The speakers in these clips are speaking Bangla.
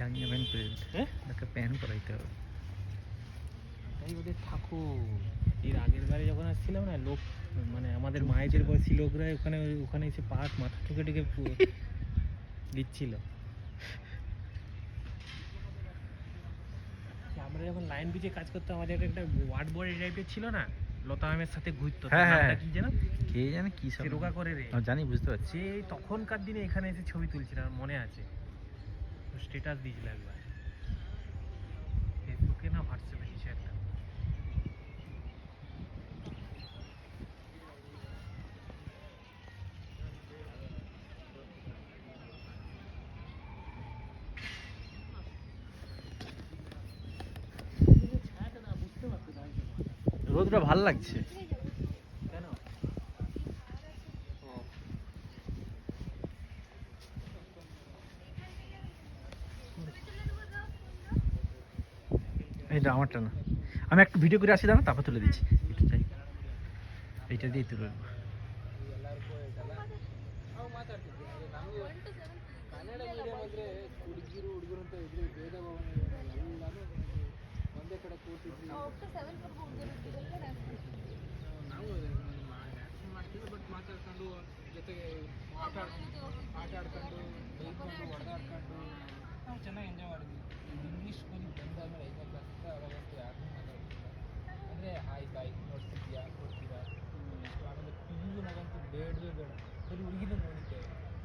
জাঙ্গিয়া প্যান্ট পরে হ্যাঁ একটা প্যান্ট পরাইতে হবে। তাই ওদের ঠাকুর এর আগের বারে যখন আসছিলাম না লোক মানে আমাদের মায়েদের বয়সী লোকরা ওখানে ওখানে এসে মাথা ঠুকে ঠুকে দিচ্ছিল। আমরা যখন লাইন ব্রিজে কাজ করতাম আমাদের একটা ওয়ার্ড বয় টাইপের ছিল না, লতা আমের সাথে ঘুরতো। হ্যাঁ হ্যাঁ নামটা কি যেন, কে জানে কি সব রোগা করে রে। জানি, বুঝতে পারছি। সে তখনকার দিনে এখানে এসে ছবি তুলছিল, আমার মনে আছে, স্ট্যাটাস দিয়েছিল একবার ফেসবুকে না হোয়াটসঅ্যাপে কিছু একটা। রোদটা ভাল লাগছে। কেন? এইটা আমারটা না, আমি একটু ভিডিও করে আসি, দাঁড়া, তারপর তুলে দিচ্ছি। একটু চাই, এইটা দিয়ে তুলে দেবো। ಮಾತಾಡ್ಕೊಂಡು ಜೊತೆಗೆ ಆಟ ಆಡ್ಕೊಂಡು ಹೊಡೆದಾಡ್ಕೊಂಡು ನಾವು ಚೆನ್ನಾಗಿ ಎಂಜಾಯ್ ಮಾಡಿದ್ವಿ. ಇಂಗ್ಲೀಷ್ ಸ್ಕೂಲಿಗೆ ಬಂದಾದ್ಮೇಲೆ 5ನೇ ಕ್ಲಾಸಿಂದ ಅವಾಗಂತೂ ಯಾರನ್ನೂ ಮಾತಾಡ್ತಿಲ್ಲ. ಅಂದರೆ ಹಾಯ್ ಬಾಯ್ ನೋಡ್ತಿದ್ಯಾ ಕೊಡ್ತೀರಾ ಇಷ್ಟು. ಆಮೇಲೆ ಪಿಂಗು ನಾಗಂತೂ ಬೇಡವೇ ಬೇಡ, ಬರೀ ಹುಡುಗಿನ ನೋಡಿದ್ದೆ.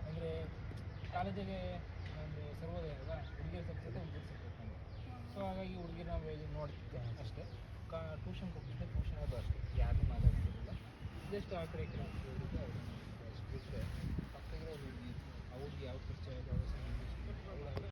ಅಂದರೆ ಕಾಲೇಜಿಗೆ ಒಂದು ಸರ್ವೋದಯ ಅಲ್ವಾ, ಹುಡುಗಿಯರ ಸಬ್ಜೆಕ್ಟ್ ಒಂದು ಸಬ್ಜೆಕ್ಟ್ ನಮಗೆ. ಸೊ ಹಾಗಾಗಿ ಹುಡುಗಿನ ನೋಡ್ತಿದ್ದೆ ಅಷ್ಟೇ. ಟ್ಯೂಷನ್ಗೆ ಹೋಗ್ತಿದ್ದೆ, ಟ್ಯೂಷನ್ ಅದು ಅಷ್ಟೇ, ಯಾರನ್ನೂ ಮಾತಾಡ್ತಿರಲಿಲ್ಲ. ಜಸ್ಟ್ ಆ ಕಡೆ ಈ ಕಡೆ ಹೋಗಿದ್ದೆ ಅಷ್ಟೇ. ಪಕ್ಕದ ಹುಡುಗಿ, ಅವ್ರಿಗೆ ಯಾವ ಪರಿಚಯ